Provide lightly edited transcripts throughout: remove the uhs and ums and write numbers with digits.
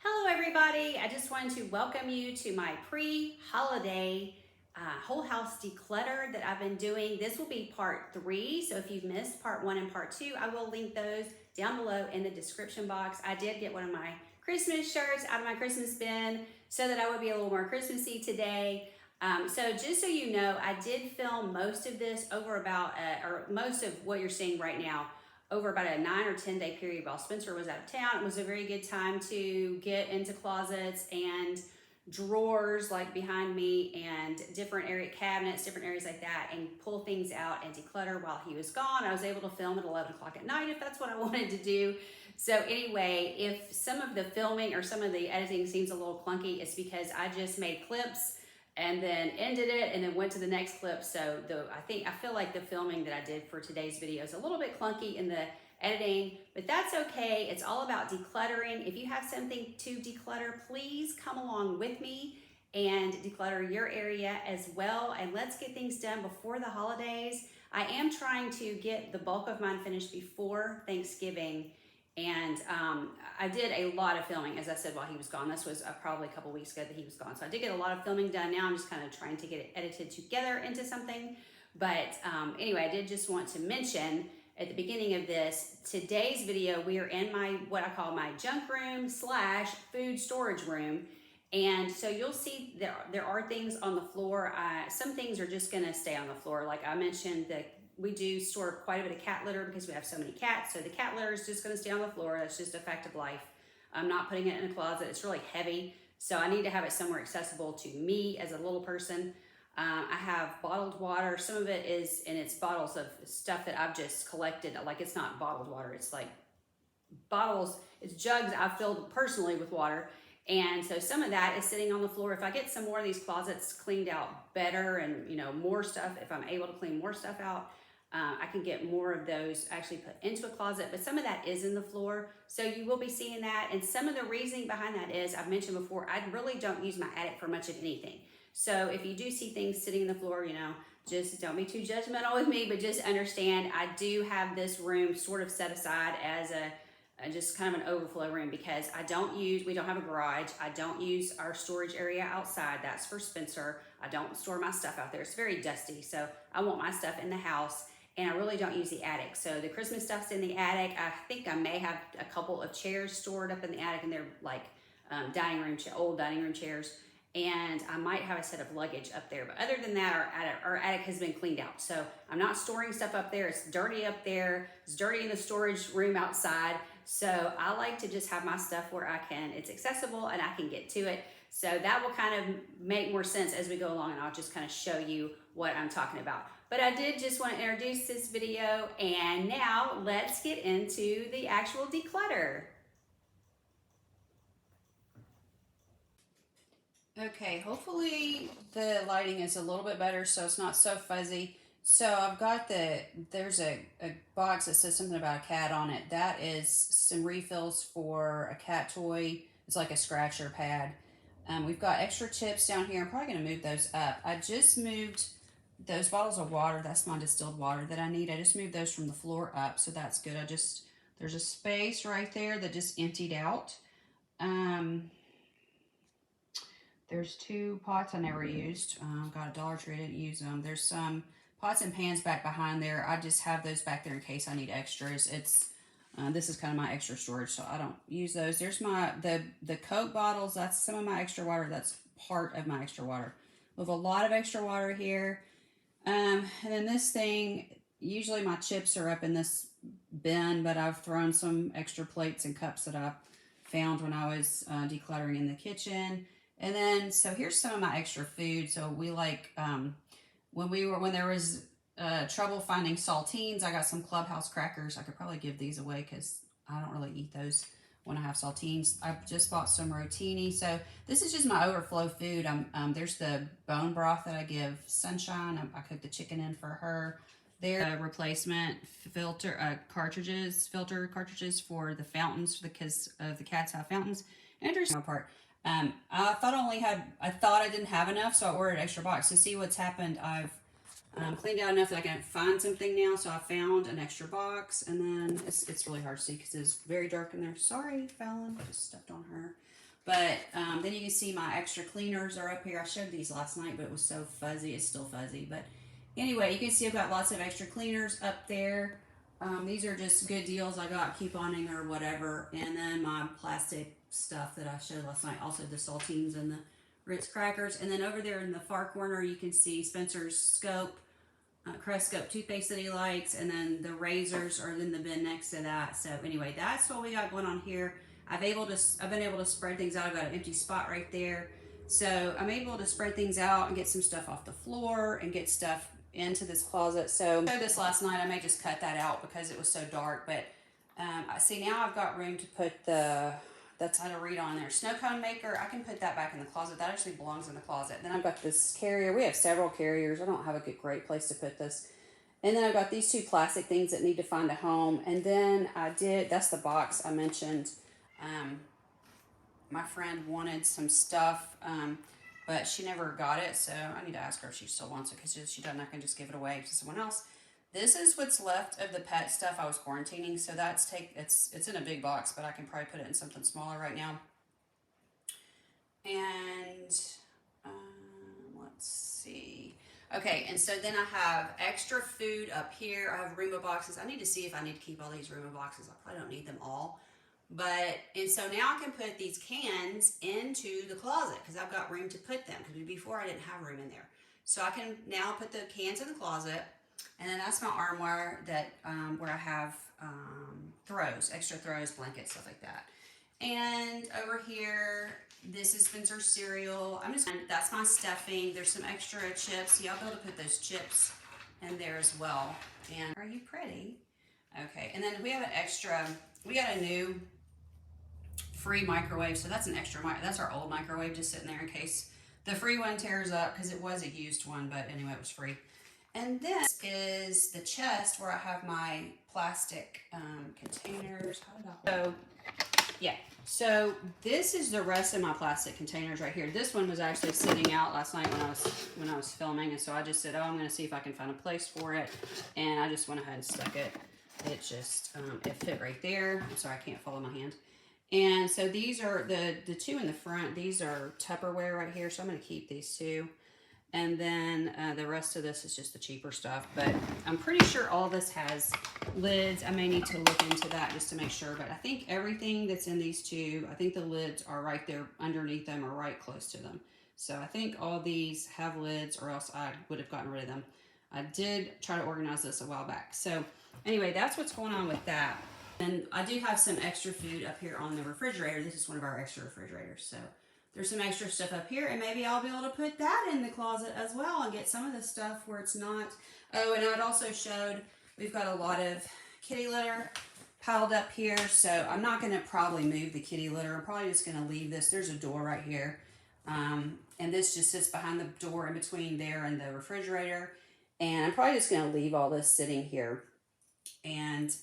Hello everybody, I just wanted to welcome you to my pre-holiday whole house declutter that I've been doing. This will be part 3, so if you've missed part 1 and part 2, I will link those down below in the description box. I did get one of my Christmas shirts out of my Christmas bin so that I would be a little more Christmassy today. So just so you know, I did film most of this over about, or most of what you're seeing right now over about a 9 or 10 day period while Spencer was out of town. It was a very good time to get into closets and drawers like behind me and different area cabinets, different areas like that, and pull things out and declutter while he was gone. I was able to film at 11 o'clock at night if that's what I wanted to do. So anyway, if some of the filming or some of the editing seems a little clunky, it's because I just made clips and then ended it and then went to the next clip. So I feel like the filming that I did for today's video is a little bit clunky in the editing, but that's okay. It's all about decluttering. If you have something to declutter, please come along with me and declutter your area as well. And let's get things done before the holidays. I am trying to get the bulk of mine finished before Thanksgiving. And I did a lot of filming, as I said, while he was gone. This was probably a couple weeks ago that he was gone. So I did get a lot of filming done. Now I'm just kind of trying to get it edited together into something. But anyway, I did just want to mention at the beginning of this, today's video, we are in what I call my junk room / food storage room. And so you'll see there are things on the floor. Some things are just gonna stay on the floor. Like I mentioned, we do store quite a bit of cat litter because we have so many cats. So the cat litter is just gonna stay on the floor. That's just a fact of life. I'm not putting it in a closet. It's really heavy. So I need to have it somewhere accessible to me as a little person. I have bottled water. Some of it is in its bottles of stuff that I've just collected. Like it's not bottled water. It's like bottles, it's jugs I've filled personally with water. And so some of that is sitting on the floor. If I get some more of these closets cleaned out better and more stuff, if I'm able to clean more stuff out, I can get more of those actually put into a closet, but some of that is in the floor. So you will be seeing that. And some of the reasoning behind that is, I've mentioned before, I really don't use my attic for much of anything. So if you do see things sitting in the floor, just don't be too judgmental with me, but just understand I do have this room sort of set aside as just kind of an overflow room because we don't have a garage. I don't use our storage area outside. That's for Spencer. I don't store my stuff out there. It's very dusty. So I want my stuff in the house. And I really don't use the attic. So the Christmas stuff's in the attic. I think I may have a couple of chairs stored up in the attic, and they're like old dining room chairs. And I might have a set of luggage up there. But other than that, our attic has been cleaned out. So I'm not storing stuff up there. It's dirty up there. It's dirty in the storage room outside. So I like to just have my stuff where it's accessible and I can get to it. So that will kind of make more sense as we go along, and I'll just kind of show you what I'm talking about. But I did just want to introduce this video, and now let's get into the actual declutter. Okay, hopefully the lighting is a little bit better so it's not so fuzzy. So I've got there's a box that says something about a cat on it. That is some refills for a cat toy. It's like a scratcher pad. We've got extra chips down here. I'm probably going to move those up. I just moved those bottles of water. That's my distilled water that I need. I just moved those from the floor up, so that's good. There's a space right there that just emptied out. There's 2 pots I never used. Got a Dollar Tree, I didn't use them. There's some pots and pans back behind there. I just have those back there in case I need extras. This is kind of my extra storage, so I don't use those. There's the Coke bottles. That's some of my extra water. That's part of my extra water. We have a lot of extra water here. And then this thing, usually my chips are up in this bin, but I've thrown some extra plates and cups that I found when I was decluttering in the kitchen. And then, so here's some of my extra food. So we when there was trouble finding saltines, I got some Clubhouse crackers. I could probably give these away because I don't really eat those when I have saltines. I just bought some rotini. So this is just my overflow food. There's the bone broth that I give Sunshine. I cooked the chicken in for her. There, replacement filter cartridges for the fountains because the cats have fountains. And there's my part. I thought I didn't have enough, so I ordered an extra box. To see what's happened, I've cleaned out enough that I can find something now, so I found an extra box, and then it's really hard to see because it's very dark in there. Sorry, Fallon, I just stepped on her. But then you can see my extra cleaners are up here. I showed these last night, but it was so fuzzy. It's still fuzzy. But anyway, you can see I've got lots of extra cleaners up there. These are just good deals I got couponing or whatever. And then my plastic stuff that I showed last night. Also the saltines and the Ritz crackers. And then over there in the far corner, you can see Spencer's Scope, Crest Scope toothpaste that he likes. And then the razors are in the bin next to that. So anyway, that's what we got going on here. I've been able to spread things out. I've got an empty spot right there. So I'm able to spread things out and get some stuff off the floor and get stuff into this closet. So I showed this last night. I may just cut that out because it was so dark. But I see now I've got room to put that's how to read on there. Snow cone maker. I can put that back in the closet. That actually belongs in the closet. Then I've got this carrier. We have several carriers. I don't have a great place to put this. And then I've got these two plastic things that need to find a home. And then that's the box I mentioned. My friend wanted some stuff, but she never got it, so I need to ask her if she still wants it, because if she doesn't, I can just give it away to someone else. This is what's left of the pet stuff I was quarantining, so it's in a big box, but I can probably put it in something smaller right now. And let's see. Okay, and so then I have extra food up here. I have Roomba boxes. I need to see if I need to keep all these Roomba boxes. I probably don't need them all. And so now I can put these cans into the closet because I've got room to put them, because before I didn't have room in there. So I can now put the cans in the closet, and then that's my armoire that where I have extra throws, blankets, stuff like that. And over here, this is Spencer's cereal. That's my stuffing. There's some extra chips. Yeah, I'll be able to put those chips in there as well. And are you pretty? Okay, and then we have we got a new free microwave, so that's an extra that's our old microwave just sitting there in case the free one tears up, because it was a used one, but anyway, it was free. And this is the chest where I have my plastic containers. So this is the rest of my plastic containers right here. This one was actually sitting out last night when I was filming, and so I just said, oh, I'm going to see if I can find a place for it, and I just went ahead and stuck it. It just it fit right there. I'm sorry, I can't follow my hand. And so these are the two in the front. These are Tupperware right here, so I'm going to keep these two. And then the rest of this is just the cheaper stuff. But I'm pretty sure all this has lids. I may need to look into that just to make sure. But I think everything that's in these two, I think the lids are right there underneath them or right close to them. So I think all these have lids, or else I would have gotten rid of them. I did try to organize this a while back. So anyway, that's what's going on with that. And I do have some extra food up here on the refrigerator. This is one of our extra refrigerators. So there's some extra stuff up here, and maybe I'll be able to put that in the closet as well and get some of the stuff where it's not. Oh, and I'd also showed we've got a lot of kitty litter piled up here. So I'm not going to probably move the kitty litter. I'm probably just going to leave this. There's a door right here. And this just sits behind the door in between there and the refrigerator. And I'm probably just going to leave all this sitting here. And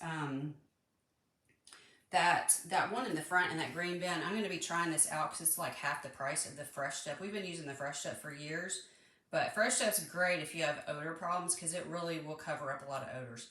that one in the front and that green bin, I'm going to be trying this out because it's like half the price of the Fresh Step. We've been using the Fresh Step for years, but Fresh Step's great if you have odor problems because it really will cover up a lot of odors.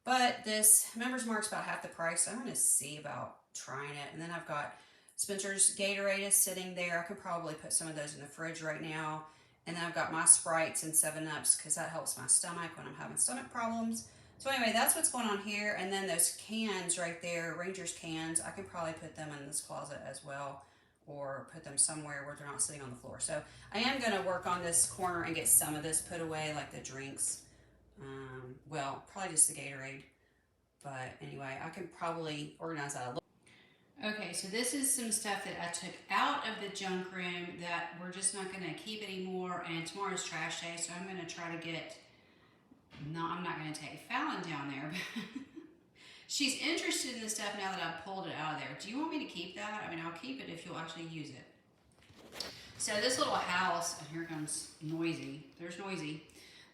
But this Member's Mark's about half the price, so I'm going to see about trying it. And then I've got Spencer's Gatorade is sitting there. I could probably put some of those in the fridge right now. And then I've got my Sprites and 7-Ups because that helps my stomach when I'm having stomach problems. So anyway, that's what's going on here. And then those cans right there, Ranger's cans, I can probably put them in this closet as well, or put them somewhere where they're not sitting on the floor. So I am going to work on this corner and get some of this put away, like the drinks. Well, probably just the Gatorade. But anyway, I can probably organize that a little. Okay, so this is some stuff that I took out of the junk room that we're just not going to keep anymore. And tomorrow's trash day, so I'm going to try to get... No, I'm not going to take Fallon down there. She's interested in the stuff now that I've pulled it out of there. Do you want me to keep that? I mean, I'll keep it if you'll actually use it. So this little house, and here comes Noisy. There's Noisy.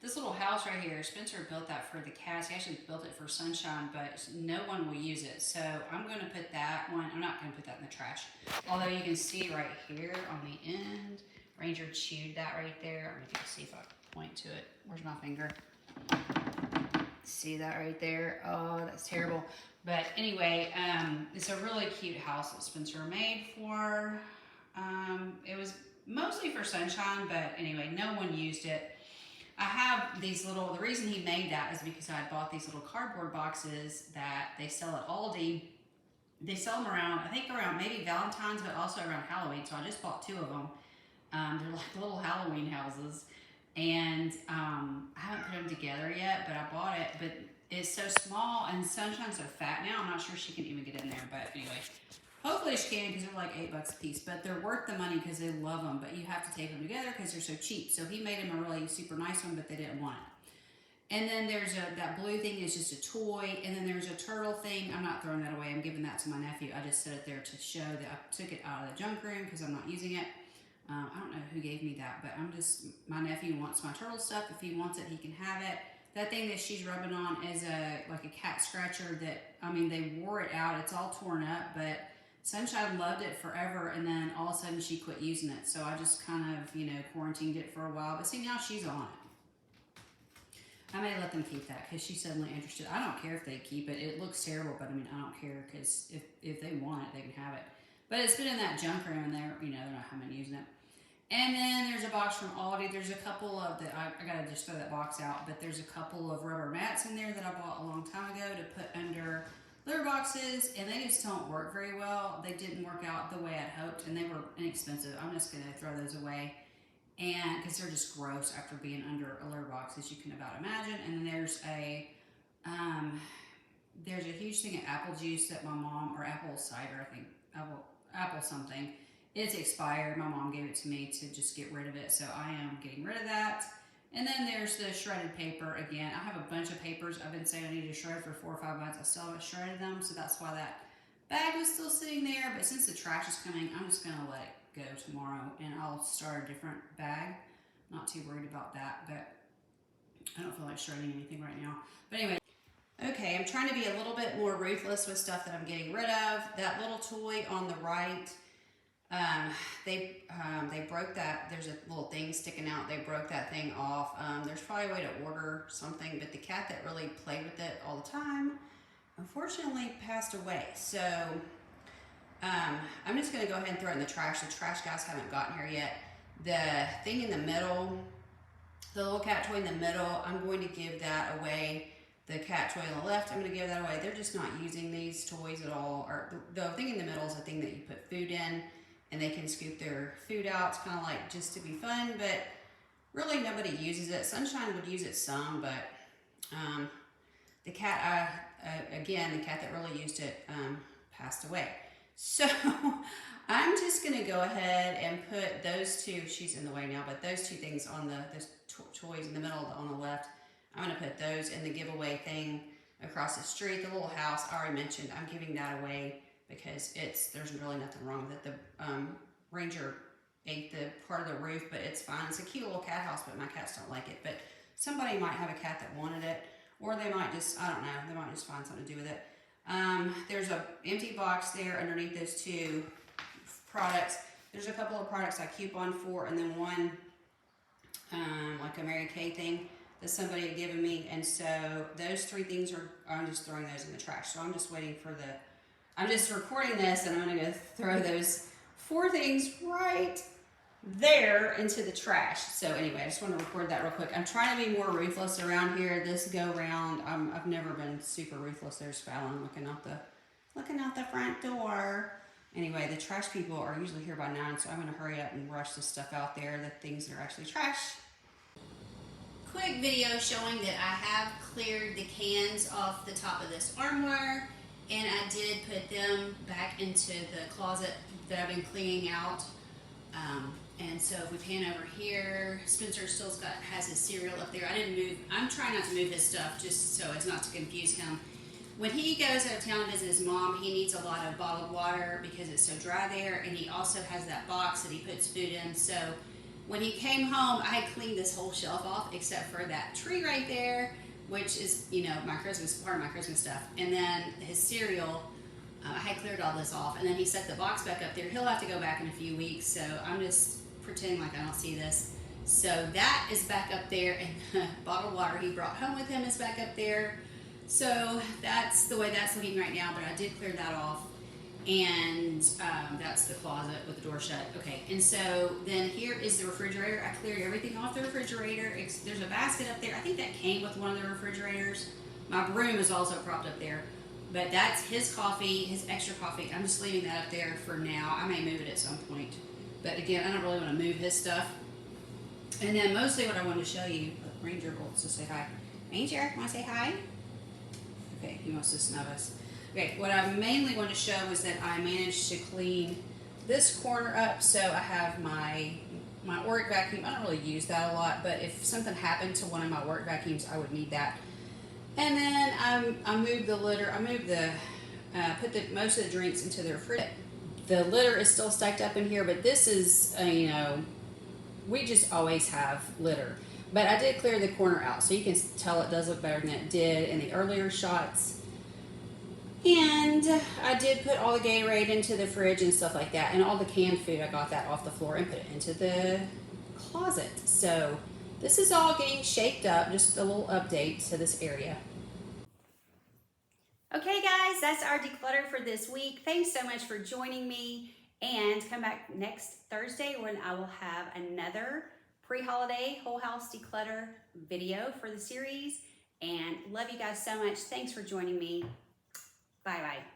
This little house right here, Spencer built that for the cats. He actually built it for Sunshine, but no one will use it. So I'm going to put that one, I'm not going to put that in the trash. Although you can see right here on the end, Ranger chewed that right there. Let me see if I point to it. Where's my finger? See that right there? Oh, that's terrible. But anyway, it's a really cute house that Spencer made for It was mostly for sunshine, but anyway, no one used it. I have these little, the reason he made that is because I had bought these little cardboard boxes that they sell at Aldi. They sell them around, I think around maybe Valentine's, but also around Halloween. So I just bought 2 of them. They're like little Halloween houses. And I haven't put them together yet, but I bought it. But it's so small and Sunshine's so fat now, I'm not sure she can even get in there. But anyway, hopefully she can because they're like $8 a piece. But they're worth the money because they love them. But you have to tape them together because they're so cheap. So he made them a really super nice one, but they didn't want it. And then there's that blue thing is just a toy. And then there's a turtle thing. I'm not throwing that away. I'm giving that to my nephew. I just set it there to show that I took it out of the junk room because I'm not using it. I don't know who gave me that, but my nephew wants my turtle stuff. If he wants it, he can have it. That thing that she's rubbing on is like a cat scratcher that, I mean, they wore it out. It's all torn up, but Sunshine loved it forever, and then all of a sudden she quit using it. So I just kind of, quarantined it for a while. But see, now she's on it. I may let them keep that because she's suddenly interested. I don't care if they keep it. It looks terrible, but I mean, I don't care because if they want it, they can have it. But it's been in that junk room, and they're not having using it. And then there's a box from Aldi. There's a couple of that I gotta just throw that box out. But there's a couple of rubber mats in there that I bought a long time ago to put under litter boxes, and they just don't work very well. They didn't work out the way I'd hoped, and they were inexpensive. I'm just gonna throw those away, and because they're just gross after being under a litter box, as you can about imagine. And then there's a huge thing of apple juice that my mom, or apple cider, I think, apple something. It's expired. My mom gave it to me to just get rid of it, so I am getting rid of that. And then there's the shredded paper again. I have a bunch of papers I've been saying I need to shred for 4 or 5 months. I still haven't shredded them, so that's why that bag was still sitting there. But since the trash is coming, I'm just gonna let it go tomorrow, and I'll start a different bag. Not too worried about that, but I don't feel like shredding anything right now. But anyway. Okay, I'm trying to be a little bit more ruthless with stuff that I'm getting rid of. That little toy on the right, they broke that. There's a little thing sticking out. They broke that thing off. There's probably a way to order something, but the cat that really played with it all the time, unfortunately passed away. So I'm just gonna go ahead and throw it in the trash. The trash guys haven't gotten here yet. The thing in the middle, the little cat toy in the middle, I'm going to give that away. The cat toy on the left, I'm going to give that away. They're just not using these toys at all. Or the thing in the middle is a thing that you put food in, and they can scoop their food out. It's kind of like just to be fun, but really nobody uses it. Sunshine would use it some, but the cat, again, the cat that really used it passed away. So I'm just going to go ahead and put those two, she's in the way now, but those 2 things on those toys in the middle on the left, I'm going to put those in the giveaway thing across the street. The little house, I already mentioned, I'm giving that away because there's really nothing wrong with it. The Ranger ate the part of the roof, but it's fine. It's a cute little cat house, but my cats don't like it. But somebody might have a cat that wanted it, or they might just, I don't know, they might just find something to do with it. There's an empty box there underneath those 2 products. There's a couple of products I coupon for, and then one, like a Mary Kay thing that somebody had given me, and so those 3 things I'm just throwing those in the trash. So I'm just waiting for I'm just recording this, and I'm gonna go throw those 4 things right there into the trash. So anyway, I just want to record that real quick. I'm trying to be more ruthless around here this go round. I've never been super ruthless. There's Fallon looking out the front door. Anyway, the trash people are usually here by 9, so I'm gonna hurry up and rush this stuff out there, the things that are actually trash. Quick video showing that I have cleared the cans off the top of this armoire, and I did put them back into the closet that I've been cleaning out. And so if we pan over here, Spencer still has his cereal up there. I didn't move. I'm trying not to move his stuff just so as not to confuse him. When he goes out of town to visit his mom, he needs a lot of bottled water because it's so dry there, and he also has that box that he puts food in. So when he came home, I had cleaned this whole shelf off except for that tree right there, which is, my Christmas, part of my Christmas stuff. And then his cereal, I had cleared all this off, and then he set the box back up there. He'll have to go back in a few weeks, so I'm just pretending like I don't see this. So that is back up there, and the bottled water he brought home with him is back up there. So that's the way that's looking right now, but I did clear that off. And that's the closet with the door shut. Okay, and so then here is the refrigerator. I cleared everything off the refrigerator. There's a basket up there. I think that came with one of the refrigerators. My broom is also propped up there. But that's his coffee, his extra coffee. I'm just leaving that up there for now. I may move it at some point. But again, I don't really want to move his stuff. And then mostly what I wanted to show you, Ranger wants to say hi. Ranger, want to say hi? Okay, he wants to snub us. Okay, what I mainly want to show was that I managed to clean this corner up. So I have my work vacuum. I don't really use that a lot, but if something happened to one of my work vacuums, I would need that. And then I moved the litter. I moved put most of the drinks into the refrigerator. The litter is still stacked up in here, but this is, you know, we just always have litter. But I did clear the corner out, so you can tell it does look better than it did in the earlier shots. And I did put all the Gatorade into the fridge and stuff like that, and all the canned food, I got that off the floor and put it into the closet. So this is all getting shaped up, just a little update to this area. Okay guys, that's our declutter for this week. Thanks so much for joining me, and come back next Thursday when I will have another pre-holiday whole house declutter video for the series. And love you guys so much. Thanks for joining me. Bye bye.